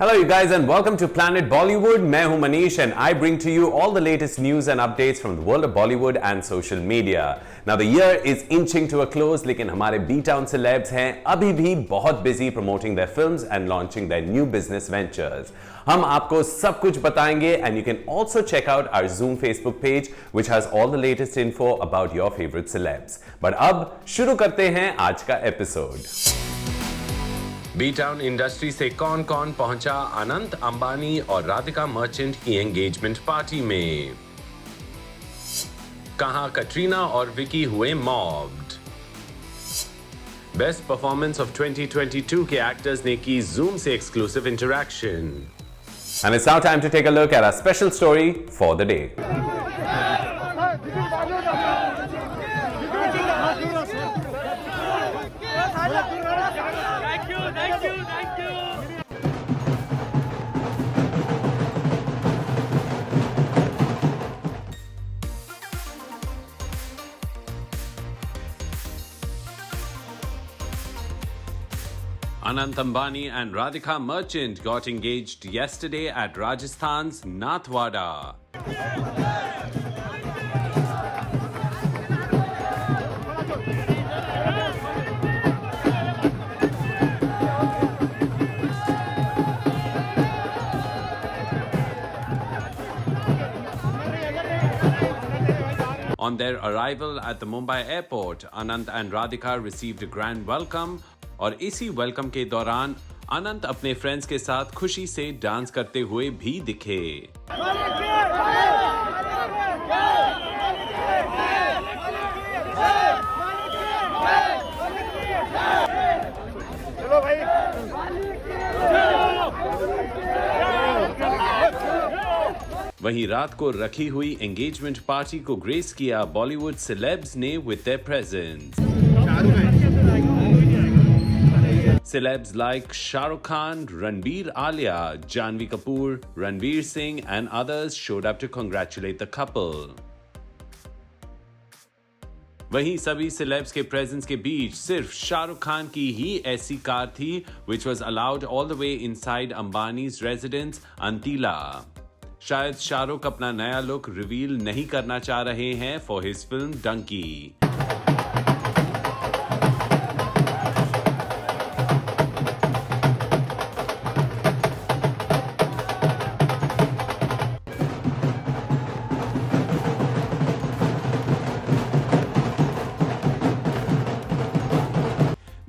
Hello you guys and welcome to Planet Bollywood. मैं हूं Manish and I bring to you all the latest news and updates from the world of Bollywood and social media. Now the year is inching to a close, लेकिन हमारे B-Town celebs हैं अभी भी बहुत busy promoting their films and launching their new business ventures. हम आपको सब कुछ बताएंगे and you can also check out our Zoom Facebook page which has all the latest info about your favorite celebs. But अब शुरू करते हैं आज का एपिसोड. बी-टाउन इंडस्ट्री से कौन कौन पहुंचा अनंत अंबानी और राधिका मर्चेंट की एंगेजमेंट पार्टी में? कहां कटरीना और विकी हुए मॉब्ड? बेस्ट परफॉर्मेंस ऑफ 2022 के एक्टर्स ने की जूम से exclusive interaction. And it's now time to take a look at our special story for the day. Anant Ambani and Radhika Merchant got engaged yesterday at Rajasthan's Nathwada. On their arrival at the Mumbai airport, Anant and Radhika received a grand welcome. और इसी welcome के दौरान अनंत अपने friends के साथ खुशी से dance करते हुए भी दिखे. वहीं रात को रखी हुई एंगेजमेंट पार्टी को ग्रेस किया बॉलीवुड सेलेब्स ने with their presence. Celebs like Shah Rukh Khan, Ranbir Alia, Janhvi Kapoor, Ranveer Singh and others showed up to congratulate the couple. वहीं सभी celebs के presence के बीच सिर्फ शाहरुख खान की ही ऐसी कार थी which was allowed all the way inside Ambani's residence Antila. शायद शाहरुख अपना नया लुक रिवील नहीं करना चाह रहे हैं for his film Donkey.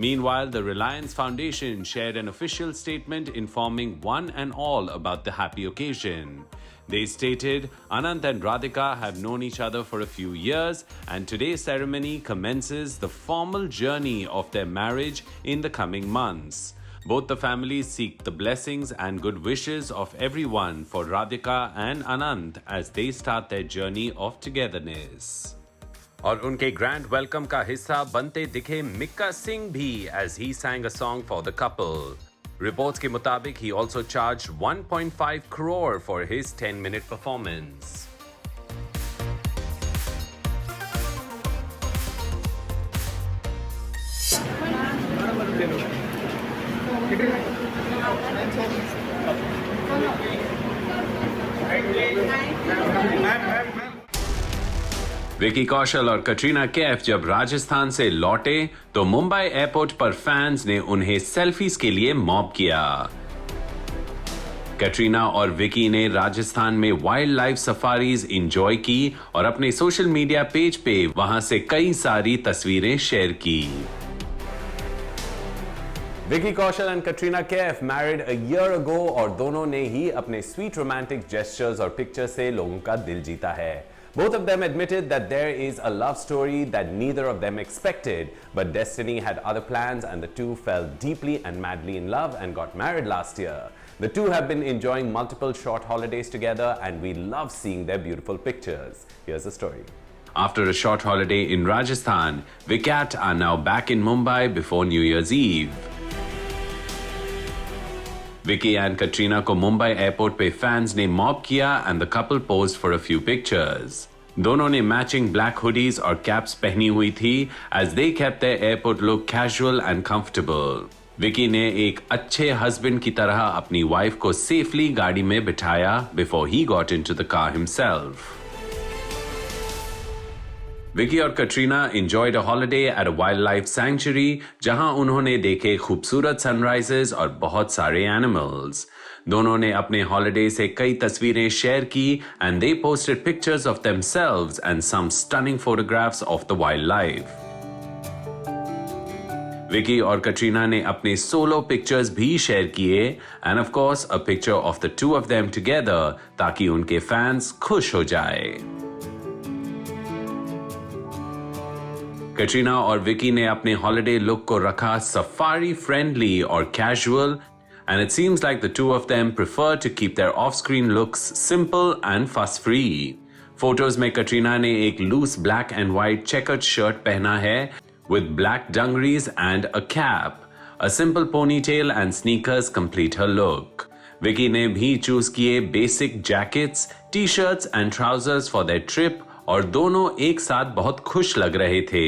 Meanwhile, the Reliance Foundation shared an official statement informing one and all about the happy occasion. They stated, Anant and Radhika have known each other for a few years and today's ceremony commences the formal journey of their marriage in the coming months. Both the families seek the blessings and good wishes of everyone for Radhika and Anant as they start their journey of togetherness. और उनके grand welcome का हिस्सा बनते दिखे मिक्का सिंह भी as he sang a song for the couple. Reports के मुताबिक he also charged 1.5 crore for his 10-minute performance. Vicky Kaushal और कटरीना कैफ जब राजस्थान से लौटे तो मुंबई एयरपोर्ट पर फैंस ने उन्हें सेल्फीज के लिए मॉब किया. कटरीना और विकी ने राजस्थान में वाइल्ड लाइफ सफारीज एंजॉय की और अपने सोशल मीडिया पेज पे वहां से कई सारी तस्वीरें शेयर की. Vicky Kaushal and Katrina Kaif married a year ago और दोनों ने ही अपने sweet romantic gestures और pictures से लोगों का दिल जीता है. Both of them admitted that there is a love story that neither of them expected, but destiny had other plans and the two fell deeply and madly in love and got married last year. The two have been enjoying multiple short holidays together and we love seeing their beautiful pictures. Here's the story. After a short holiday in Rajasthan, Vicat are now back in Mumbai before New Year's Eve. Vicky and Katrina को Mumbai airport पे fans ने mob किया and the couple posed for a few pictures. दोनों ने matching black hoodies और caps पहनी हुई थी as they kept their airport look casual and comfortable. Vicky ने एक अच्छे हस्बैंड की तरह अपनी वाइफ को सेफली गाड़ी में बिठाया before he got into the car himself. Vicky और Katrina enjoyed a holiday at a wildlife sanctuary जहां उन्होंने देखे खूबसूरत सनराइजेस और बहुत सारे एनिमल्स। दोनों ने अपने हॉलिडे से कई तस्वीरें शेयर की and they posted pictures of themselves and some stunning photographs of the wildlife। Vicky और कटरीना ने अपने सोलो पिक्चर्स भी शेयर किए end of course a picture of the two of them together ताकि उनके फैंस खुश हो जाए। कटरीना और विकी ने अपने हॉलिडे लुक को रखा सफारी फ्रेंडली और casual and it seems like the two of them prefer to keep their off-screen looks simple and fuss-free। फोटोज में कटरीना ने एक loose black and white checkered shirt पहना है with black dungarees and a cap. A simple ponytail and sneakers complete her look। Vicky ने भी choose किए basic jackets, t-shirts and trousers for their trip और दोनों एक साथ बहुत खुश लग रहे थे।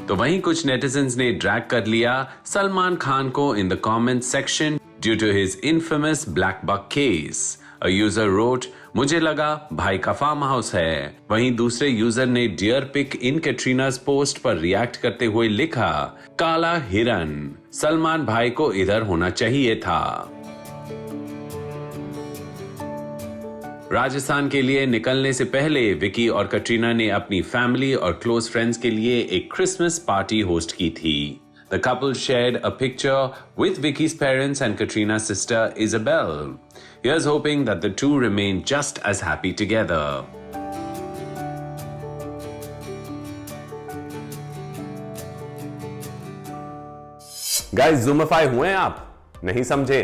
तो वहीं कुछ नेटिजन्स ने ड्रैग कर लिया सलमान खान को in the comment section due to his infamous blackbuck case. A user wrote, मुझे लगा भाई का फार्म हाउस है। वहीं दूसरे यूजर ने डियर पिक इन कैटरीना's पोस्ट पर रिएक्ट करते हुए लिखा, काला हिरन, सलमान भाई को इधर होना चाहिए था। राजस्थान के लिए निकलने से पहले विकी और कटरीना ने अपनी फैमिली और क्लोज फ्रेंड्स के लिए एक क्रिसमस पार्टी होस्ट की थी। The couple shared a picture with Vicky's parents and Katrina's sister Isabel. Here's hoping that the two remain just as happy together. Guys, Zoomify हुए हैं आप? नहीं समझे?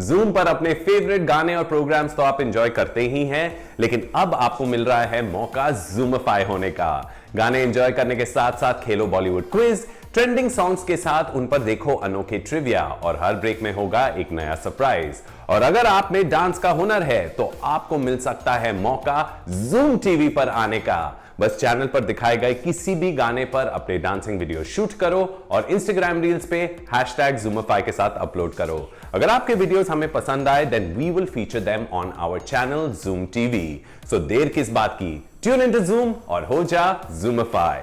Zoom पर अपने फेवरेट गाने और प्रोग्राम्स तो आप एंजॉय करते ही हैं, लेकिन अब आपको मिल रहा है मौका Zoomify होने का। गाने एंजॉय करने के साथ साथ खेलो बॉलीवुड क्विज, ट्रेंडिंग सॉन्ग्स के साथ उन पर देखो अनोखे ट्रिविया और हर ब्रेक में होगा एक नया सरप्राइज। और अगर आप में डांस का हुनर है तो आपको मिल सकता है मौका Zoom टीवी पर आने का। बस चैनल पर दिखाए गए किसी भी गाने पर अपने डांसिंग वीडियो शूट करो और इंस्टाग्राम रील्स पे #Zoomify के साथ अपलोड करो। अगर आपके वीडियोस हमें पसंद आए then we will feature them on our channel Zoom TV। So देर किस बात की, ट्यून इन टू Zoom और हो जा Zoomify।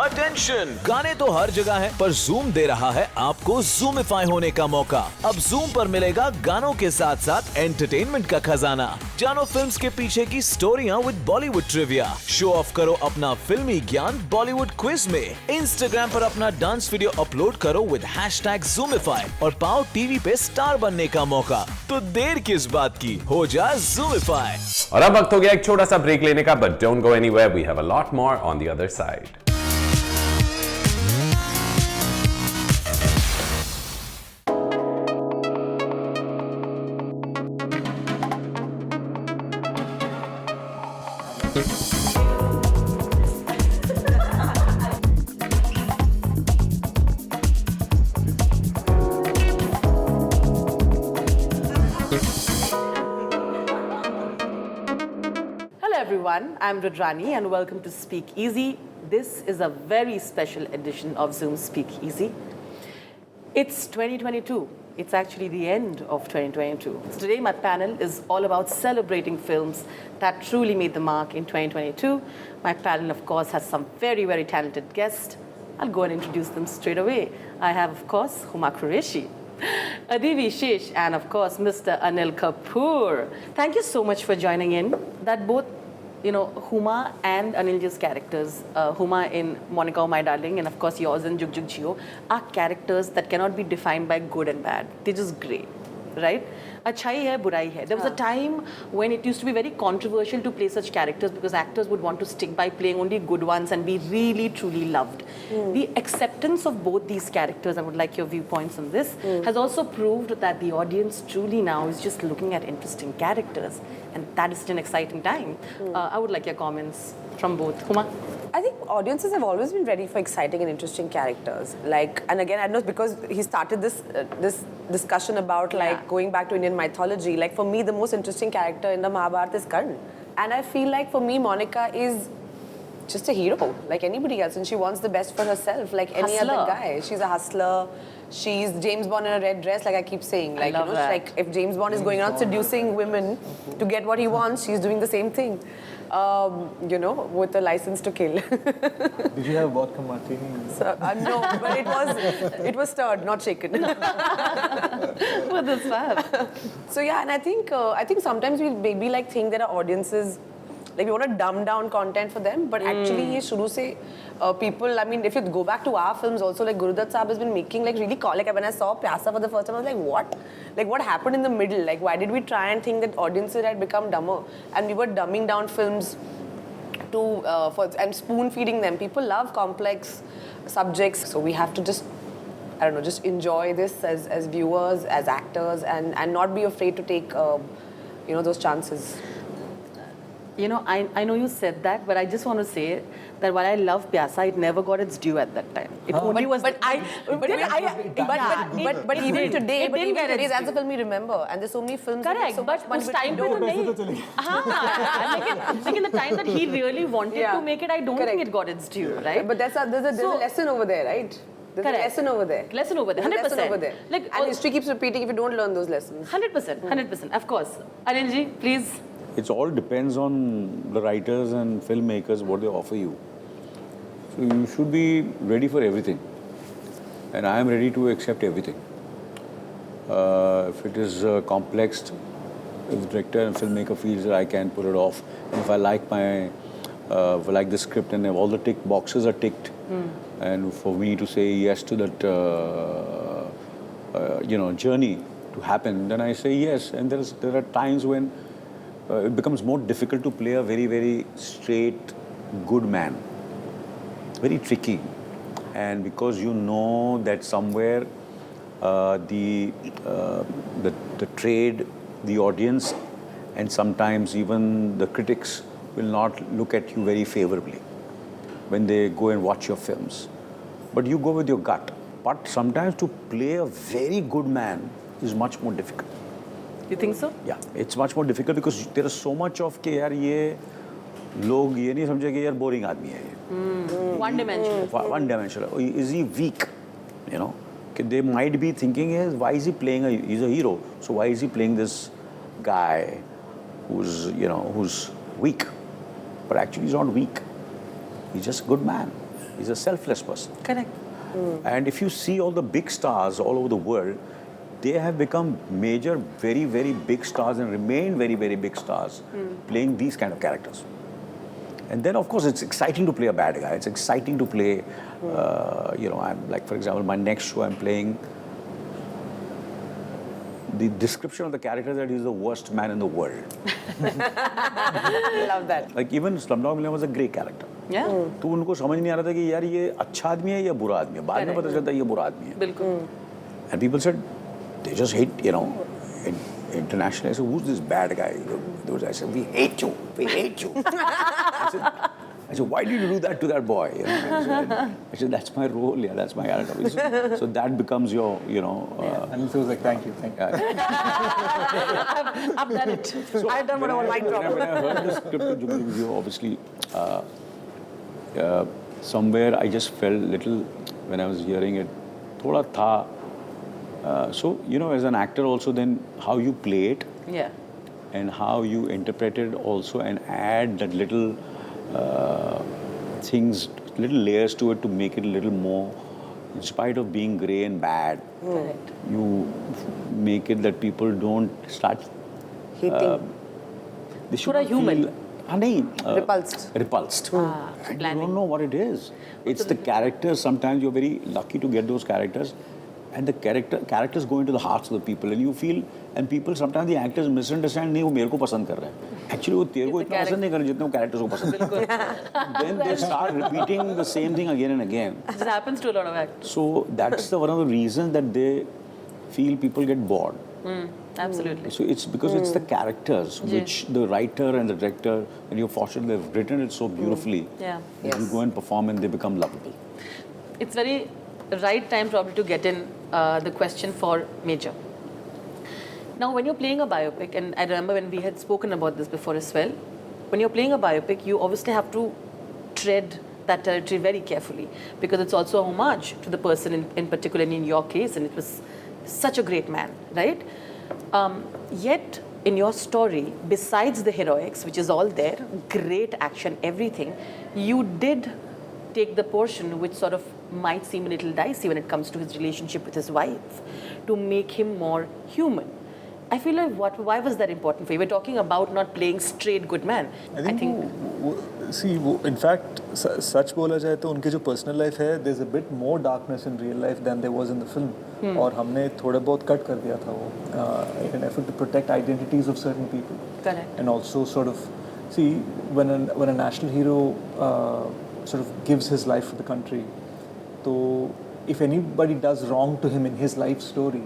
अटेंशन, गाने तो हर जगह हैं, पर Zoom दे रहा है आपको Zoomify होने का मौका। अब Zoom पर मिलेगा गानों के साथ साथ एंटरटेनमेंट का खजाना। जानो फिल्म्स के पीछे की स्टोरियां with Bollywood trivia. Show off करो अपना फिल्मी ज्ञान बॉलीवुड क्विज में। इंस्टाग्राम पर अपना डांस वीडियो अपलोड करो विद #Zoomify और पाओ टीवी पे स्टार बनने का मौका। तो देर किस बात की, हो जा Zoomify। और अब वक्त हो गया एक छोटा सा ब्रेक लेने का, but don't go anywhere, we have a lot more on the other side. Everyone, I'm Rudrani and welcome to Speak Easy. This is a very special edition of Zoom Speak Easy. It's 2022. It's actually the end of 2022. So today my panel is all about celebrating films that truly made the mark in 2022. My panel, of course, has some very, very talented guests. I'll go and introduce them straight away. I have, of course, Huma Qureshi, Adivi Shish, and of course, Mr. Anil Kapoor. Thank you so much for joining in. That both, Huma and Anil's characters, Huma in Monica, My Darling, and of course yours in Jug Jug Jio, are characters that cannot be defined by good and bad. They're just great, right? Achai hai, burai hai. There was a time when it used to be very controversial to play such characters because actors would want to stick by playing only good ones and be really, truly loved. The acceptance of both these characters, I would like your viewpoints on this, has also proved that the audience truly now is just looking at interesting characters. And that is an exciting time. I would like your comments from both. Huma? I think audiences have always been ready for exciting and interesting characters. And again, I don't know, because he started this discussion about going back to Indian mythology. For me, the most interesting character in the Mahabharata is Karna. And I feel like for me, Monica is just a hero, like anybody else, and she wants the best for herself, like any Hustler. other guy. She's a hustler. She's James Bond in a red dress, like I keep saying. Like, love that. like if James Bond is going around seducing women to get what he wants, she's doing the same thing. With a license to kill. Did you have vodka martini? So, no, but it was stirred, not shaken. Well, that's fab. So yeah, and I think sometimes we maybe like think that our audiences, like we want to dumb down content for them, but actually ye shuru se people, I mean, if you go back to our films also, like Gurudat Saab has been making like really, like when I saw Pyasa for the first time, I was like, what? Like what happened in the middle? Like why did we try and think that audiences had become dumber? And we were dumbing down films and spoon feeding them. People love complex subjects, so we have to just, I don't know, just enjoy this as viewers, as actors, and not be afraid to take those chances. You know, I know you said that, but I just want to say that while I love Pyasa, it never got its due at that time. It only was. But even today, that's the film we remember, and there's so many films. Correct, so but much उस time पे तो नहीं. हाँ, लेकिन the time that he really wanted to make it, I don't think it got its due, right? But there's a lesson over there, right? There's Correct. a lesson over there. Lesson over there, 100%. Lesson over there. Like, and history keeps repeating if you don't learn those lessons. 100%, of course. Anilji, please. It all depends on the writers and filmmakers, what they offer you. So you should be ready for everything. And I am ready to accept everything. If it is complex, if the director and filmmaker feels that I can pull it off, and if I like the script and if all the tick boxes are ticked, and for me to say yes to that, journey to happen, then I say yes. And there are times when it becomes more difficult to play a very, very straight, good man. Very tricky. And because you know that somewhere the trade, the audience, and sometimes even the critics will not look at you very favorably when they go and watch your films. But you go with your gut. But sometimes to play a very good man is much more difficult. You think so? Yeah, it's much more difficult because there is so much of कि यार ये लोग ये नहीं समझे कि यार boring आदमी है ये. One dimensional. One dimensional. Is he weak? You know, they might be thinking why is he playing he's a hero, so why is he playing this guy who's weak? But actually he's not weak. He's just a good man. He's a selfless person. Correct. And if you see all the big stars all over the world, they have become major, very, very big stars and remain very, very big stars playing these kind of characters. And then, of course, it's exciting to play a bad guy. It's exciting to play, I'm like, for example, my next show I'm playing, the description of the character that he's the worst man in the world. I love that. Like even Slumdog Millionaire was a great character. Yeah. तो उनको समझ नहीं आ रहा था कि यार ये अच्छा आदमी है या बुरा आदमी है. बाद में पता चलता है ये बुरा आदमी है. बिल्कुल. And people said, they just hate, internationally. I said, who's this bad guy? I said, we hate you. I said, why did you do that to that boy? I said, that's my role, that's my character. So that becomes your, And he was like, thank you. I've done it. So I've done what I would like to. When I heard the script of Jubilee Review, obviously, somewhere I just felt little, when I was hearing it, thoda tha. So, as an actor also, then how you play it. Yeah. And how you interpret it also and add that little things, little layers to it to make it a little more, in spite of being grey and bad, you make it that people don't start Hating. They should Pura not human. feel Repulsed. And you don't know what it is. It's the characters. Sometimes you're very lucky to get those characters. And the characters go into the hearts of the people, and you feel, and people sometimes the actors misunderstand. नहीं वो मेरे को पसंद कर रहे हैं. Actually वो तेरे को इतना पसंद नहीं कर रहे जितना वो characters को पसंद कर रहे हैं. Then they start repeating the same thing again and again. This happens to a lot of actors. So that's one of the reasons that they feel people get bored. Absolutely. So it's because it's the characters which the writer and the director, and you're fortunate they've written it so beautifully. Yeah. That you go and perform and they become lovable. It's very right time probably to get in the question for Major. Now, when you're playing a biopic, and I remember when we had spoken about this before as well, when you're playing a biopic, you obviously have to tread that territory very carefully, because it's also a homage to the person in particular in your case, and it was such a great man, right? Yet, in your story, besides the heroics, which is all there, great action, everything, you did take the portion which sort of might seem a little dicey when it comes to his relationship with his wife, to make him more human. I feel like why was that important for you? We're talking about not playing straight good man. I think in fact, सच बोला जाए तो उनके जो personal life है, there's a bit more darkness in real life than there was in the film. और हमने थोड़ा बहुत cut कर दिया था वो, in an effort to protect identities of certain people. Correct. And also sort of, see, when a national hero sort of gives his life for the country, so if anybody does wrong to him in his life story,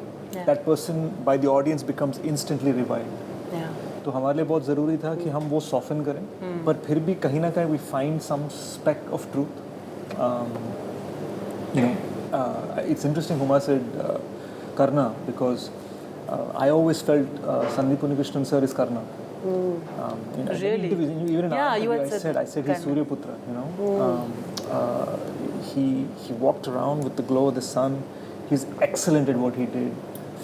that person by the audience becomes instantly revived. तो हमारे लिए बहुत ज़रूरी था कि हम वो soften करें, पर फिर भी कहीं ना कहीं we find some speck of truth. It's interesting Huma said Karna, because I always felt Sandeep Unnikrishnan sir is Karna. Really? Even in our interview, I said he's Surya Putra. He walked around with the glow of the sun. He's excellent at what he did.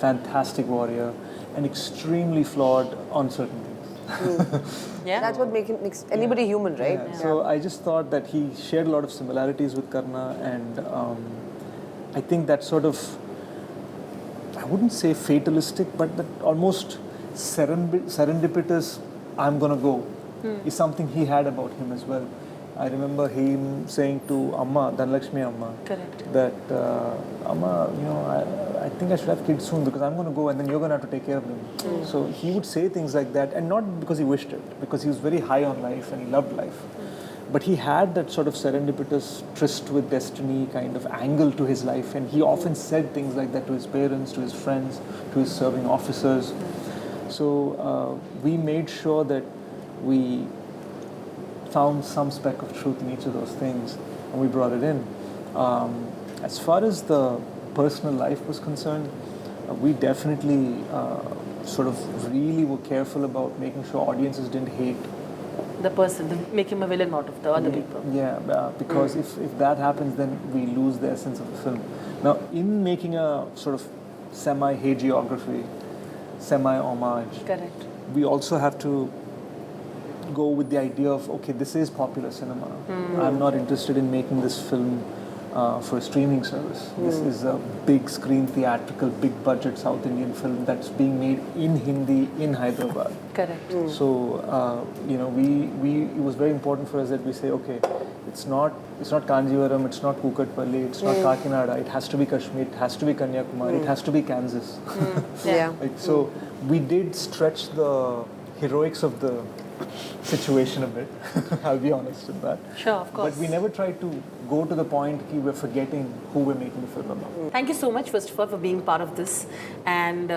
Fantastic warrior, and extremely flawed on certain things. That's what makes anybody human, right? So I just thought that he shared a lot of similarities with Karna, and I think that sort of, I wouldn't say fatalistic, but that almost serendipitous, I'm gonna go, is something he had about him as well. I remember him saying to Amma, Dhanlakshmi Amma, that Amma, I think I should have kids soon because I'm going to go and then you're going to have to take care of them. So he would say things like that, and not because he wished it, because he was very high on life and he loved life. But he had that sort of serendipitous tryst with destiny kind of angle to his life, and he often said things like that to his parents, to his friends, to his serving officers. So we made sure that we found some speck of truth in each of those things, and we brought it in. As far as the personal life was concerned, we definitely sort of really were careful about making sure audiences didn't hate the person, make him a villain out of the other people. Yeah, because if that happens, then we lose the essence of the film. Now, in making a sort of semi-hagiography, semi-homage, correct, we also have to go with the idea of, okay, this is popular cinema. I'm not interested in making this film for a streaming service. This is a big screen, theatrical, big budget South Indian film that's being made in Hindi in Hyderabad. Correct. So, it was very important for us that we say, okay, it's not Kanjivaram, it's not Kukatpalli, it's not Kakinada, it has to be Kashmir, it has to be Kanyakumari, it has to be Kansas. So we did stretch the heroics of the situation a bit. I'll be honest with that. Sure, of course. But we never tried to go to the point that we're forgetting who we're making the film about. Thank you so much, first of all, for being part of this. And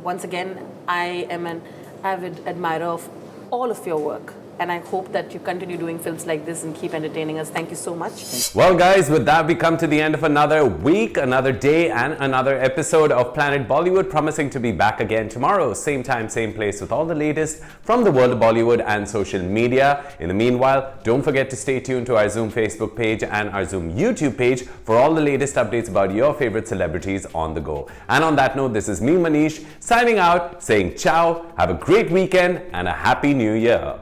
once again, I am an avid admirer of all of your work. And I hope that you continue doing films like this and keep entertaining us. Thank you so much. Well, guys, with that, we come to the end of another week, another day, and another episode of Planet Bollywood, promising to be back again tomorrow, same time, same place, with all the latest from the world of Bollywood and social media. In the meanwhile, don't forget to stay tuned to our Zoom Facebook page and our Zoom YouTube page for all the latest updates about your favorite celebrities on the go. And on that note, this is me, Manish, signing out, saying ciao, have a great weekend, and a happy new year.